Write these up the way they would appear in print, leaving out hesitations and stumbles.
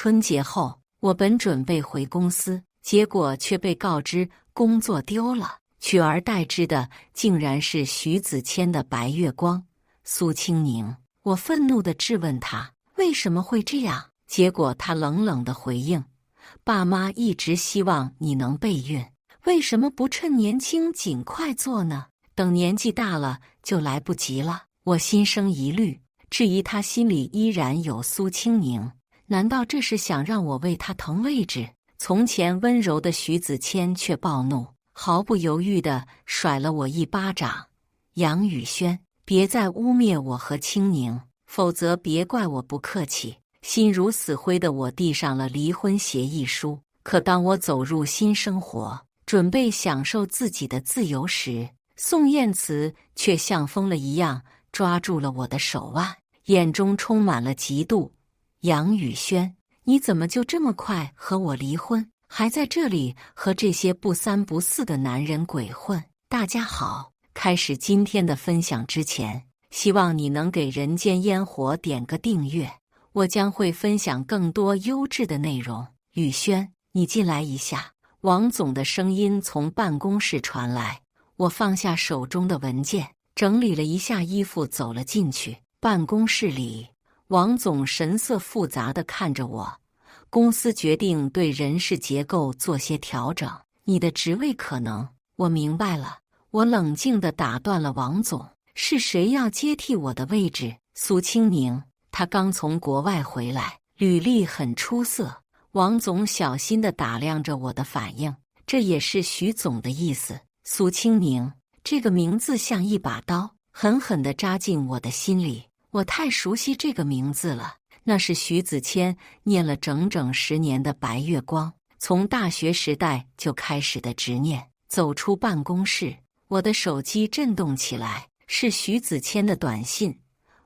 春节后，我本准备回公司，结果却被告知工作丢了，取而代之的竟然是徐子谦的白月光苏青宁。我愤怒地质问他为什么会这样，结果他冷冷地回应：爸妈一直希望你能备孕，为什么不趁年轻尽快做呢？等年纪大了就来不及了。我心生疑虑，质疑他心里依然有苏青宁，难道这是想让我为他腾位置？从前温柔的徐子谦却暴怒，毫不犹豫地甩了我一巴掌。杨宇轩，别再污蔑我和青宁，否则别怪我不客气。心如死灰的我递上了离婚协议书，可当我走入新生活，准备享受自己的自由时，宋燕慈却像疯了一样抓住了我的手腕，眼中充满了嫉妒。杨宇轩，你怎么就这么快和我离婚，还在这里和这些不三不四的男人鬼混？大家好，开始今天的分享之前，希望你能给人间烟火点个订阅，我将会分享更多优质的内容。宇轩，你进来一下。王总的声音从办公室传来，我放下手中的文件，整理了一下衣服走了进去。办公室里，王总神色复杂地看着我。公司决定对人事结构做些调整，你的职位可能……我明白了。我冷静地打断了王总，是谁要接替我的位置？苏青宁，他刚从国外回来，履历很出色。王总小心地打量着我的反应，这也是徐总的意思。苏青宁这个名字像一把刀，狠狠地扎进我的心里。我太熟悉这个名字了，那是徐子谦念了整整10年的白月光，从大学时代就开始的执念。走出办公室，我的手机震动起来，是徐子谦的短信：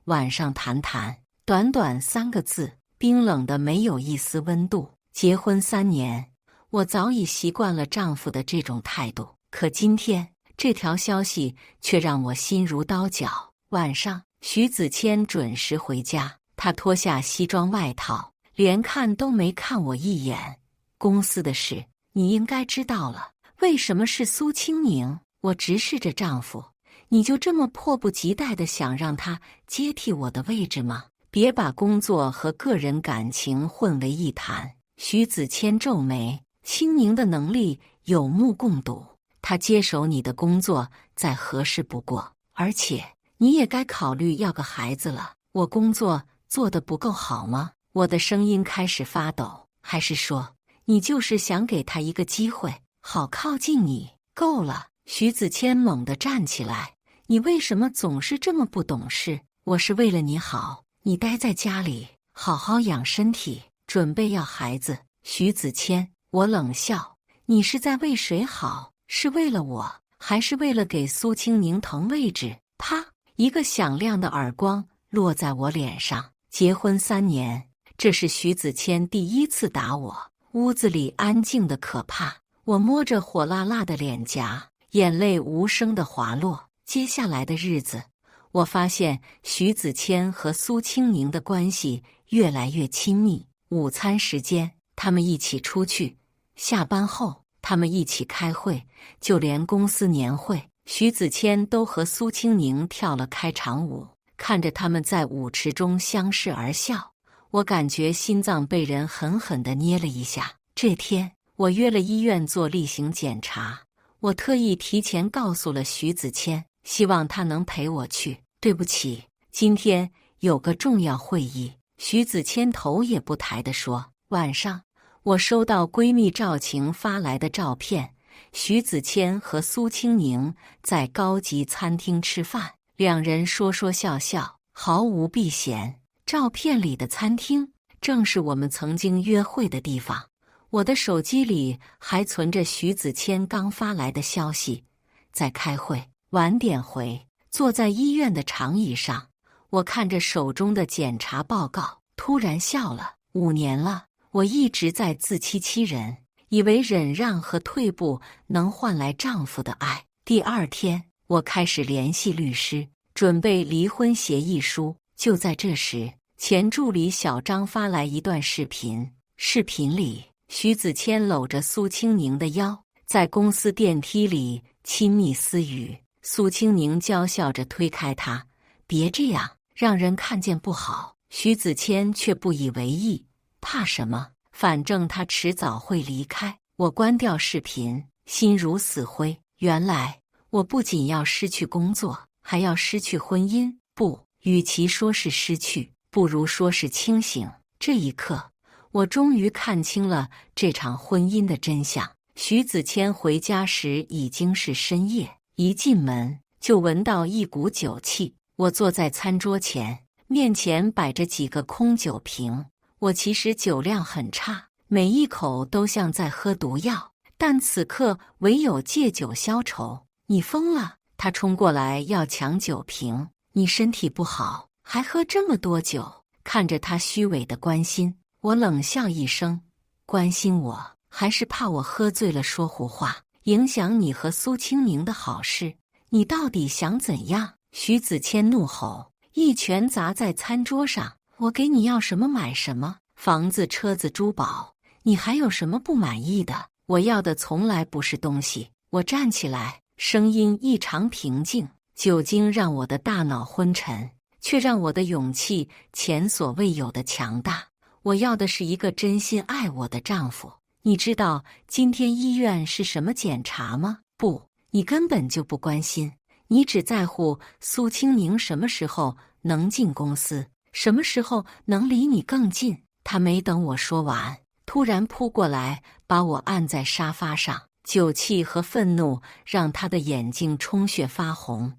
晚上谈谈。短短3个字，冰冷的没有一丝温度。结婚3年，我早已习惯了丈夫的这种态度，可今天这条消息却让我心如刀绞。晚上，徐子谦准时回家，他脱下西装外套，连看都没看我一眼。公司的事你应该知道了，为什么是苏青宁？我直视着丈夫，你就这么迫不及待地想让他接替我的位置吗？别把工作和个人感情混为一谈。徐子谦皱眉，青宁的能力有目共睹，他接手你的工作再合适不过，而且你也该考虑要个孩子了。我工作做得不够好吗？我的声音开始发抖。还是说你就是想给他一个机会，好靠近你？够了！徐子谦猛地站起来，你为什么总是这么不懂事？我是为了你好，你待在家里好好养身体，准备要孩子。徐子谦，我冷笑，你是在为谁好？是为了我，还是为了给苏青宁腾位置？啪！一个响亮的耳光落在我脸上。结婚3年，这是徐子谦第一次打我。屋子里安静的可怕，我摸着火辣辣的脸颊，眼泪无声的滑落。接下来的日子，我发现徐子谦和苏青宁的关系越来越亲密。午餐时间，他们一起出去；下班后，他们一起开会。就连公司年会，徐子谦都和苏青宁跳了开场舞。看着他们在舞池中相视而笑，我感觉心脏被人狠狠地捏了一下。这天，我约了医院做例行检查，我特意提前告诉了徐子谦，希望他能陪我去。对不起，今天有个重要会议。徐子谦头也不抬地说。晚上，我收到闺蜜赵晴发来的照片，徐子谦和苏青宁在高级餐厅吃饭，两人说说笑笑，毫无避嫌。照片里的餐厅正是我们曾经约会的地方。我的手机里还存着徐子谦刚发来的消息：在开会，晚点回。坐在医院的长椅上，我看着手中的检查报告，突然笑了。5年了，我一直在自欺欺人，以为忍让和退步能换来丈夫的爱。第2天，我开始联系律师，准备离婚协议书。就在这时，前助理小张发来一段视频，视频里，徐子谦搂着苏青宁的腰，在公司电梯里亲密私语。苏青宁娇笑着推开他：“别这样，让人看见不好。”徐子谦却不以为意：“怕什么？反正他迟早会离开。”我关掉视频，心如死灰。原来我不仅要失去工作，还要失去婚姻。不，与其说是失去，不如说是清醒。这一刻，我终于看清了这场婚姻的真相。徐子谦回家时已经是深夜，一进门就闻到一股酒气。我坐在餐桌前，面前摆着几个空酒瓶。我其实酒量很差，每一口都像在喝毒药，但此刻唯有借酒消愁。你疯了！他冲过来要抢酒瓶。你身体不好，还喝这么多酒？看着他虚伪的关心，我冷笑一声：关心我，还是怕我喝醉了说胡话，影响你和苏青宁的好事？你到底想怎样？徐子谦怒吼，一拳砸在餐桌上。我给你要什么买什么，房子、车子、珠宝，你还有什么不满意的？我要的从来不是东西。我站起来，声音异常平静。酒精让我的大脑昏沉，却让我的勇气前所未有的强大。我要的是一个真心爱我的丈夫。你知道今天医院是什么检查吗？不，你根本就不关心。你只在乎苏青宁什么时候能进公司，什么时候能离你更近。他没等我说完，突然扑过来，把我按在沙发上。酒气和愤怒让他的眼睛充血发红。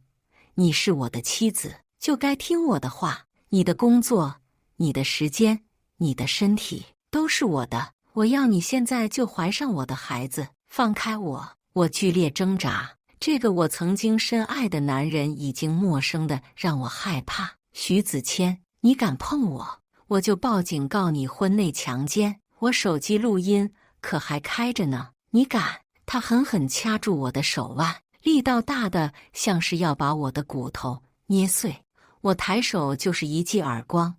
你是我的妻子，就该听我的话。你的工作、你的时间、你的身体都是我的。我要你现在就怀上我的孩子，放开我！我剧烈挣扎，这个我曾经深爱的男人已经陌生的让我害怕。徐子谦，你敢碰我，我就报警告你婚内强奸。我手机录音可还开着呢，你敢？他狠狠掐住我的手腕，力道大的像是要把我的骨头捏碎。我抬手就是一记耳光。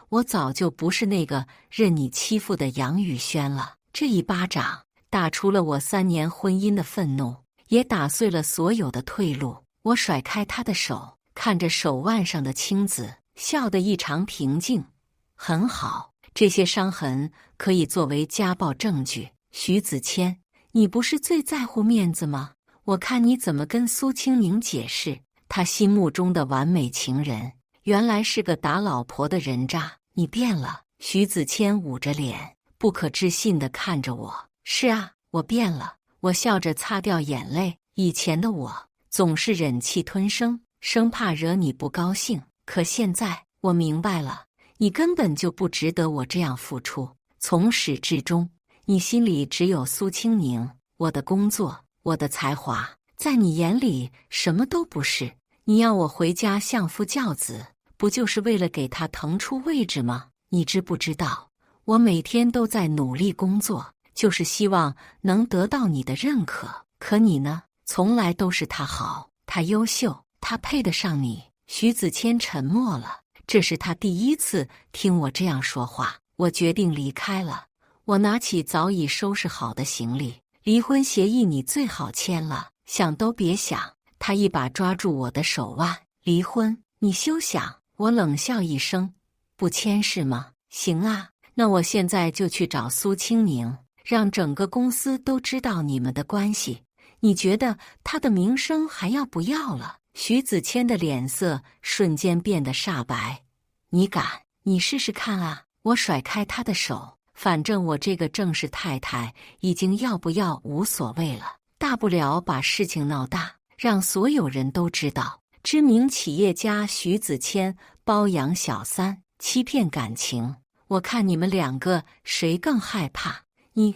我早就不是那个任你欺负的杨宇轩了。这一巴掌打出了我3年婚姻的愤怒，也打碎了所有的退路。我甩开他的手，看着手腕上的青紫，笑得异常平静。很好，这些伤痕可以作为家暴证据。徐子谦，你不是最在乎面子吗？我看你怎么跟苏青宁解释，他心目中的完美情人，原来是个打老婆的人渣。你变了。徐子谦捂着脸，不可置信地看着我。是啊，我变了。我笑着擦掉眼泪。以前的我总是忍气吞声，生怕惹你不高兴。可现在我明白了，你根本就不值得我这样付出。从始至终，你心里只有苏青宁。我的工作，我的才华，在你眼里什么都不是。你要我回家相夫教子，不就是为了给他腾出位置吗？你知不知道，我每天都在努力工作，就是希望能得到你的认可。可你呢？从来都是他好，他优秀，他配得上你。徐子谦沉默了，这是他第一次听我这样说话。我决定离开了。我拿起早已收拾好的行李，离婚协议你最好签了，想都别想。他一把抓住我的手腕，离婚？你休想！我冷笑一声，不签是吗？行啊，那我现在就去找苏青宁，让整个公司都知道你们的关系。你觉得他的名声还要不要了？徐子谦的脸色瞬间变得煞白。你敢？你试试看啊！我甩开他的手，反正我这个正式太太已经要不要无所谓了，大不了把事情闹大，让所有人都知道。知名企业家徐子谦包养小三，欺骗感情，我看你们2个谁更害怕？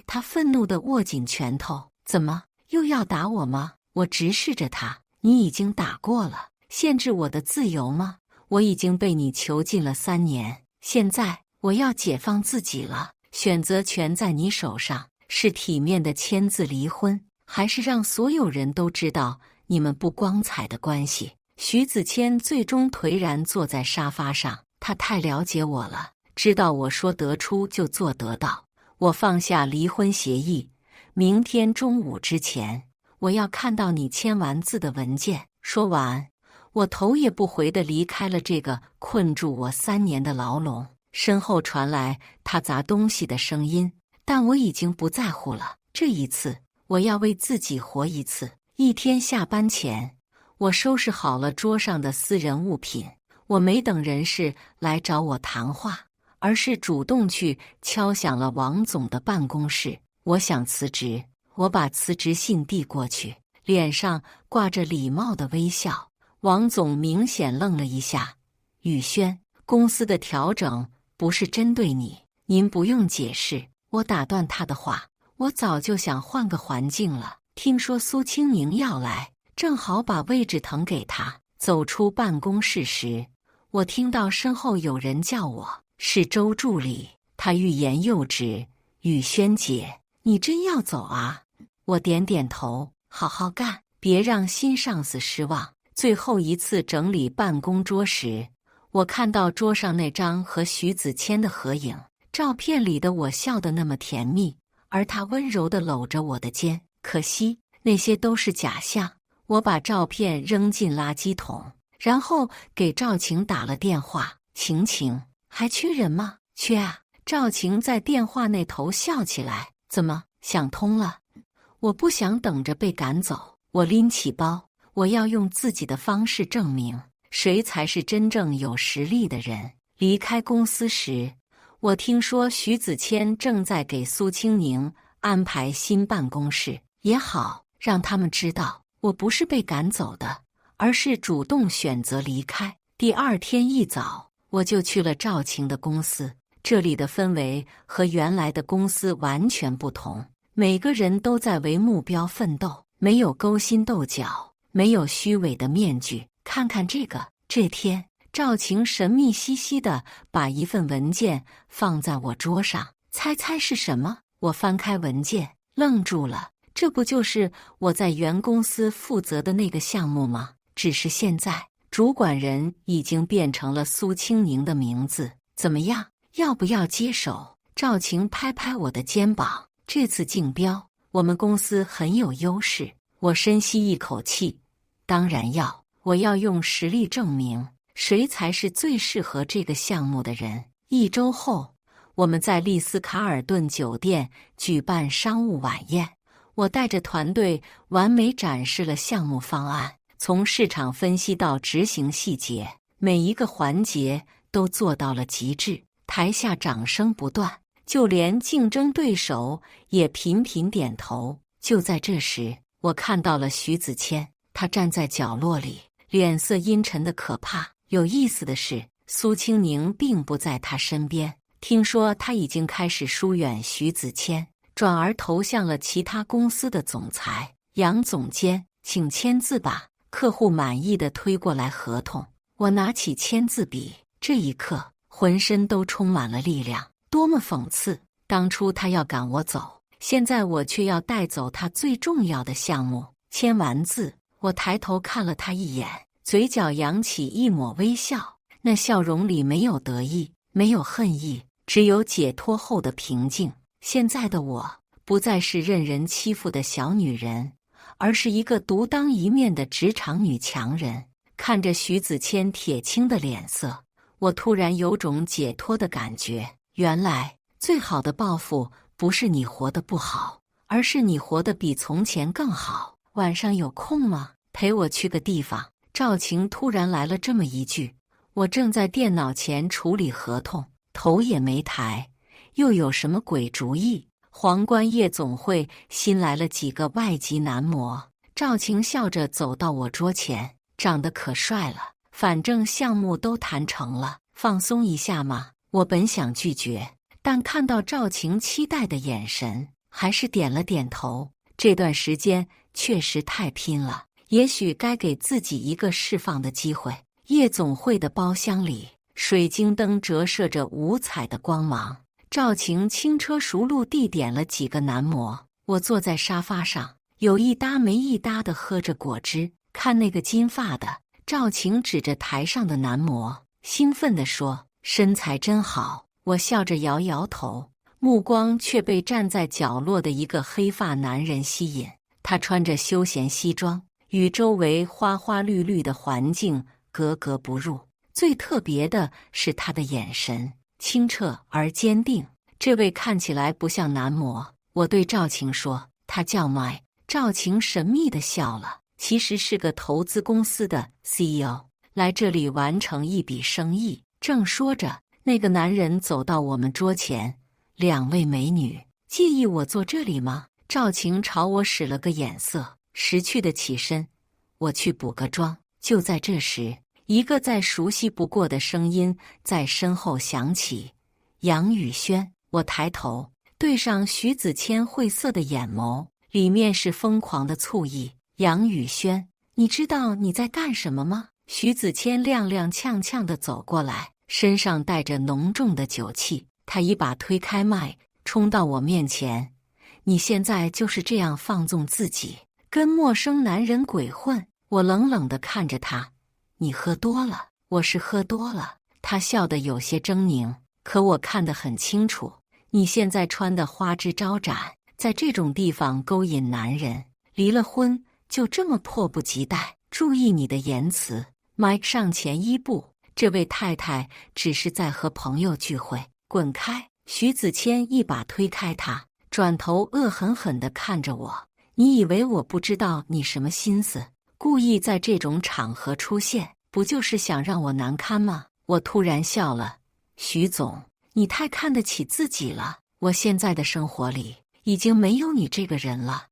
他愤怒地握紧拳头。怎么，又要打我吗？我直视着他。你已经打过了，限制我的自由吗？我已经被你囚禁了3年，现在我要解放自己了，选择权在你手上，是体面的签字离婚，还是让所有人都知道你们不光彩的关系？徐子谦最终颓然坐在沙发上，他太了解我了，知道我说得出就做得到。我放下离婚协议，明天中午之前，我要看到你签完字的文件。说完，我头也不回地离开了这个困住我3年的牢笼。身后传来他砸东西的声音，但我已经不在乎了。这一次，我要为自己活一次。一天下班前，我收拾好了桌上的私人物品。我没等人事来找我谈话，而是主动去敲响了王总的办公室。我想辞职，我把辞职信递过去，脸上挂着礼貌的微笑。王总明显愣了一下：“宇轩，公司的调整不是针对你，您不用解释。”我打断他的话：“我早就想换个环境了。听说苏清宁要来，正好把位置腾给他。”走出办公室时，我听到身后有人叫我，是周助理。他欲言又止：“宇轩姐，你真要走啊？”我点点头：“好好干，别让新上司失望。”最后一次整理办公桌时，我看到桌上那张和徐子谦的合影，照片里的我笑得那么甜蜜，而他温柔地搂着我的肩。可惜那些都是假象。我把照片扔进垃圾桶，然后给赵晴打了电话：“晴晴，还缺人吗？”“缺啊。”赵晴在电话那头笑起来：“怎么，想通了？”我不想等着被赶走。我拎起包，我要用自己的方式证明谁才是真正有实力的人。离开公司时，我听说徐子谦正在给苏清宁安排新办公室。也好，让他们知道我不是被赶走的，而是主动选择离开。第二天一早，我就去了赵晴的公司。这里的氛围和原来的公司完全不同，每个人都在为目标奋斗，没有勾心斗角，没有虚伪的面具。看看这个。这天，赵晴神秘兮兮地把一份文件放在我桌上，猜猜是什么？我翻开文件，愣住了。这不就是我在原公司负责的那个项目吗？只是现在主管人已经变成了苏清宁的名字。怎么样，要不要接手？赵晴拍拍我的肩膀：“这次竞标，我们公司很有优势。”我深吸一口气：“当然要，我要用实力证明谁才是最适合这个项目的人。”1周后，我们在丽思卡尔顿酒店举办商务晚宴。我带着团队完美展示了项目方案，从市场分析到执行细节，每一个环节都做到了极致。台下掌声不断，就连竞争对手也频频点头。就在这时，我看到了徐子谦，他站在角落里，脸色阴沉的可怕。有意思的是，苏清宁并不在他身边，听说他已经开始疏远徐子谦，转而投向了其他公司的总裁。杨总监，请签字吧。客户满意的推过来合同，我拿起签字笔，这一刻浑身都充满了力量。多么讽刺！当初他要赶我走，现在我却要带走他最重要的项目。签完字，我抬头看了他一眼，嘴角扬起一抹微笑，那笑容里没有得意，没有恨意，只有解脱后的平静。现在的我不再是任人欺负的小女人，而是一个独当一面的职场女强人。看着徐子谦铁青的脸色，我突然有种解脱的感觉。原来最好的报复不是你活得不好，而是你活得比从前更好。晚上有空吗？陪我去个地方。赵晴突然来了这么一句，我正在电脑前处理合同，头也没抬。又有什么鬼主意？皇冠夜总会新来了几个外籍男模。赵晴笑着走到我桌前，长得可帅了，反正项目都谈成了，放松一下嘛。我本想拒绝，但看到赵晴期待的眼神，还是点了点头。这段时间确实太拼了，也许该给自己一个释放的机会。夜总会的包厢里，水晶灯折射着五彩的光芒。赵晴轻车熟路地点了几个男模，我坐在沙发上，有一搭没一搭地喝着果汁。看那个金发的，赵晴指着台上的男模，兴奋地说：“身材真好。”我笑着摇摇头，目光却被站在角落的一个黑发男人吸引。他穿着休闲西装，与周围花花绿绿的环境格格不入。最特别的是他的眼神，清澈而坚定。这位看起来不像男模。我对赵晴说，他叫 Mike。赵晴神秘地笑了，其实是个投资公司的 CEO， 来这里完成一笔生意。正说着，那个男人走到我们桌前。2位美女，介意我坐这里吗？赵晴朝我使了个眼色，识趣地起身。我去补个妆。就在这时，一个再熟悉不过的声音在身后响起：杨宇轩。我抬头，对上徐子谦晦涩的眼眸，里面是疯狂的醋意。杨宇轩，你知道你在干什么吗？徐子谦踉踉跄跄地走过来，身上带着浓重的酒气。他一把推开麦，冲到我面前。你现在就是这样放纵自己，跟陌生男人鬼混？我冷冷地看着他。你喝多了。我是喝多了。他笑得有些狰狞，可我看得很清楚。你现在穿得花枝招展，在这种地方勾引男人，离了婚就这么迫不及待？注意你的言辞。Mike 上前1步，这位太太只是在和朋友聚会，滚开！徐子谦一把推开他，转头恶狠狠地看着我。你以为我不知道你什么心思？故意在这种场合出现，不就是想让我难堪吗？我突然笑了。徐总，你太看得起自己了。我现在的生活里已经没有你这个人了。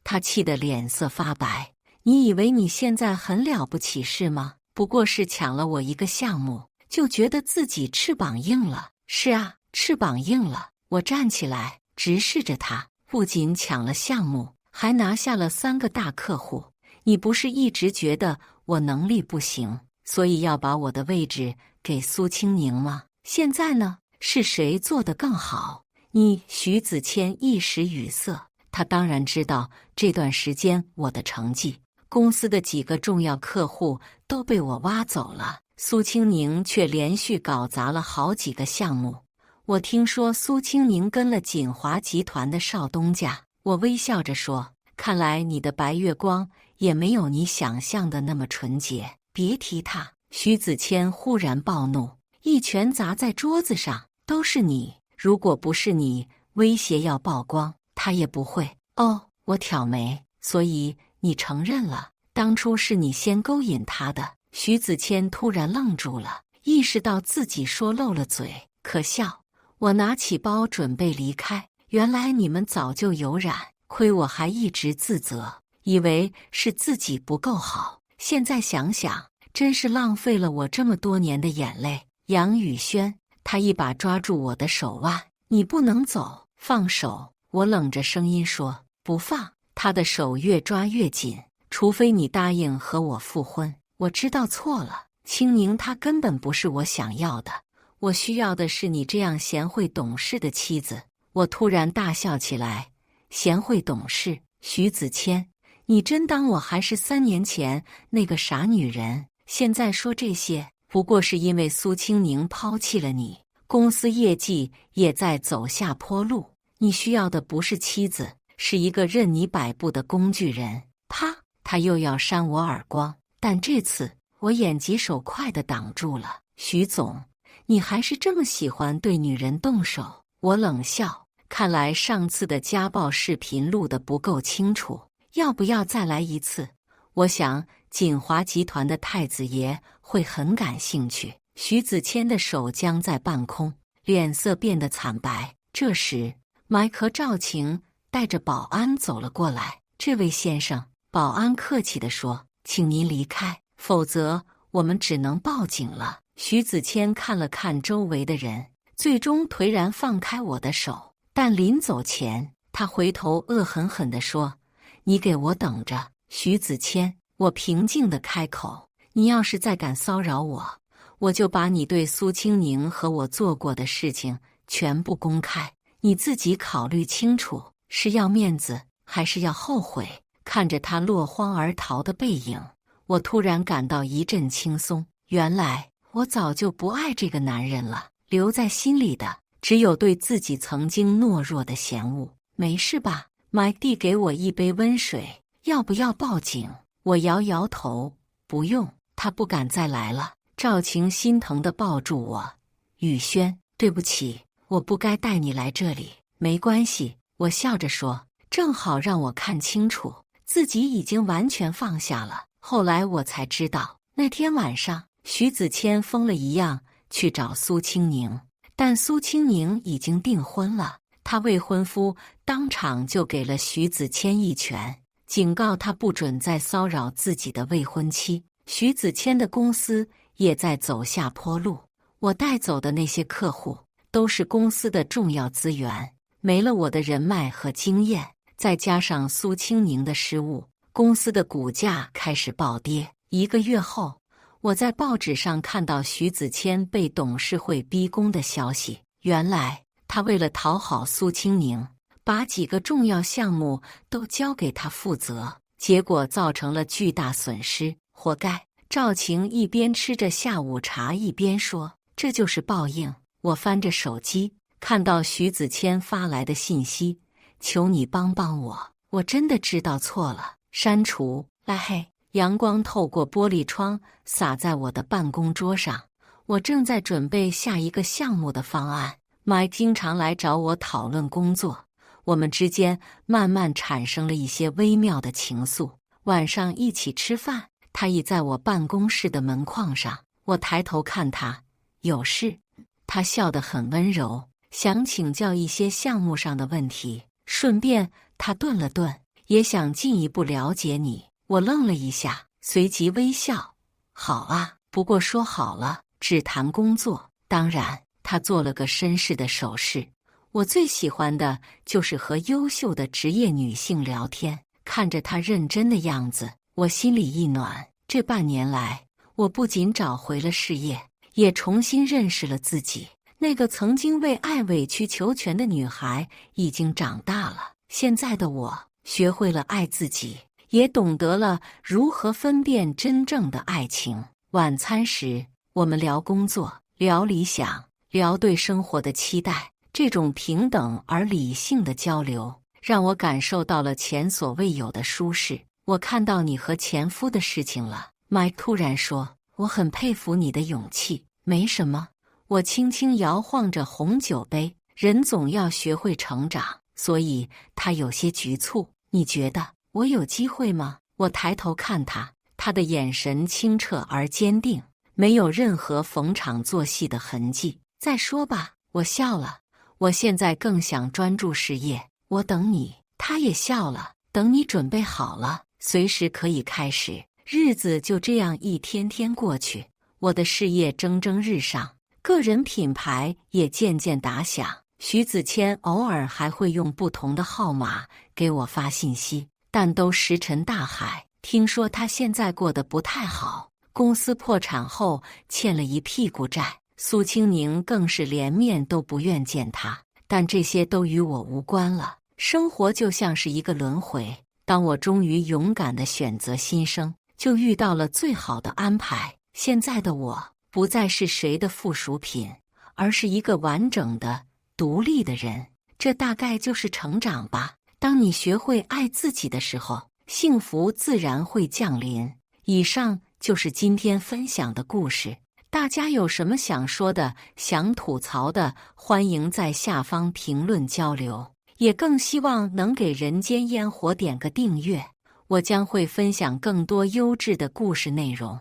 他气得脸色发白。你以为你现在很了不起是吗？不过是抢了我一个项目，就觉得自己翅膀硬了。是啊，翅膀硬了。我站起来，直视着他。不仅抢了项目，还拿下了3个大客户。你不是一直觉得我能力不行，所以要把我的位置给苏清宁吗？现在呢，是谁做得更好？你。徐子谦一时语塞。他当然知道这段时间我的成绩，公司的几个重要客户都被我挖走了，苏清宁却连续搞砸了好几个项目。我听说苏清宁跟了锦华集团的邵东家。我微笑着说，看来你的白月光也没有你想象的那么纯洁。别提他。徐子谦忽然暴怒，一拳砸在桌子上。都是你，如果不是你威胁要曝光，他也不会。哦，我挑眉。所以你承认了，当初是你先勾引他的。徐子谦突然愣住了，意识到自己说漏了嘴。可笑。我拿起包准备离开。原来你们早就有染，亏我还一直自责，以为是自己不够好。现在想想，真是浪费了我这么多年的眼泪。杨宇轩。他一把抓住我的手腕。你不能走。放手。我冷着声音说。不放。他的手越抓越紧。除非你答应和我复婚。我知道错了。清宁她根本不是我想要的，我需要的是你这样贤惠懂事的妻子。我突然大笑起来。贤惠懂事？徐子谦，你真当我还是3年前那个傻女人？现在说这些，不过是因为苏清宁抛弃了你，公司业绩也在走下坡路。你需要的不是妻子，是一个任你摆布的工具人。啪！他又要扇我耳光，但这次我眼疾手快地挡住了。徐总，你还是这么喜欢对女人动手？我冷笑。看来上次的家暴视频录得不够清楚，要不要再来一次？我想锦华集团的太子爷会很感兴趣。徐子谦的手僵在半空，脸色变得惨白。这时Mike和赵晴带着保安走了过来。这位先生，保安客气地说，请您离开，否则我们只能报警了。徐子谦看了看周围的人，最终颓然放开我的手。但临走前，他回头恶狠狠地说，你给我等着。徐子谦，我平静地开口，你要是再敢骚扰我，我就把你对苏清宁和我做过的事情全部公开，你自己考虑清楚，是要面子还是要后悔？看着他落荒而逃的背影，我突然感到一阵轻松。原来我早就不爱这个男人了，留在心里的只有对自己曾经懦弱的嫌恶。没事吧？麦递给我一杯温水，要不要报警？我摇摇头，不用，他不敢再来了。赵晴心疼地抱住我，雨轩，对不起，我不该带你来这里。没关系，我笑着说，正好让我看清楚，自己已经完全放下了。后来我才知道，那天晚上徐子谦疯了一样去找苏青宁，但苏青宁已经订婚了。他未婚夫当场就给了徐子谦一拳，警告他不准再骚扰自己的未婚妻。徐子谦的公司也在走下坡路，我带走的那些客户都是公司的重要资源，没了我的人脉和经验，再加上苏青宁的失误，公司的股价开始暴跌。1个月后，我在报纸上看到徐子谦被董事会逼宫的消息。原来他为了讨好苏青宁，把几个重要项目都交给他负责，结果造成了巨大损失，活该。赵晴一边吃着下午茶一边说，这就是报应。我翻着手机，看到徐子谦发来的信息，求你帮帮我，我真的知道错了。删除，拉黑。阳光透过玻璃窗洒在我的办公桌上，我正在准备下一个项目的方案。Mike 经常来找我讨论工作，我们之间慢慢产生了一些微妙的情愫。晚上一起吃饭，他倚在我办公室的门框上，我抬头看他，有事？他笑得很温柔，想请教一些项目上的问题，顺便他顿了顿，也想进一步了解你。我愣了一下，随即微笑，好啊，不过说好了，只谈工作。当然，他做了个绅士的手势。我最喜欢的就是和优秀的职业女性聊天，看着她认真的样子，我心里一暖。这半年来，我不仅找回了事业，也重新认识了自己。那个曾经为爱委曲求全的女孩已经长大了，现在的我学会了爱自己，也懂得了如何分辨真正的爱情。晚餐时，我们聊工作，聊理想，聊对生活的期待。这种平等而理性的交流，让我感受到了前所未有的舒适。我看到你和前夫的事情了，Mike 突然说，我很佩服你的勇气。没什么，我轻轻摇晃着红酒杯，人总要学会成长，所以他有些局促。你觉得我有机会吗？我抬头看他，他的眼神清澈而坚定，没有任何逢场作戏的痕迹。再说吧，我笑了。我现在更想专注事业，我等你。他也笑了，等你准备好了，随时可以开始。日子就这样一天天过去，我的事业蒸蒸日上，个人品牌也渐渐打响。徐子谦偶尔还会用不同的号码给我发信息，但都石沉大海。听说他现在过得不太好，公司破产后欠了一屁股债。苏青宁更是连面都不愿见他，但这些都与我无关了。生活就像是一个轮回，当我终于勇敢地选择新生，就遇到了最好的安排。现在的我不再是谁的附属品，而是一个完整的、独立的人。这大概就是成长吧。当你学会爱自己的时候，幸福自然会降临。以上就是今天分享的故事。大家有什么想说的、想吐槽的，欢迎在下方评论交流。也更希望能给人间烟火点个订阅，我将会分享更多优质的故事内容。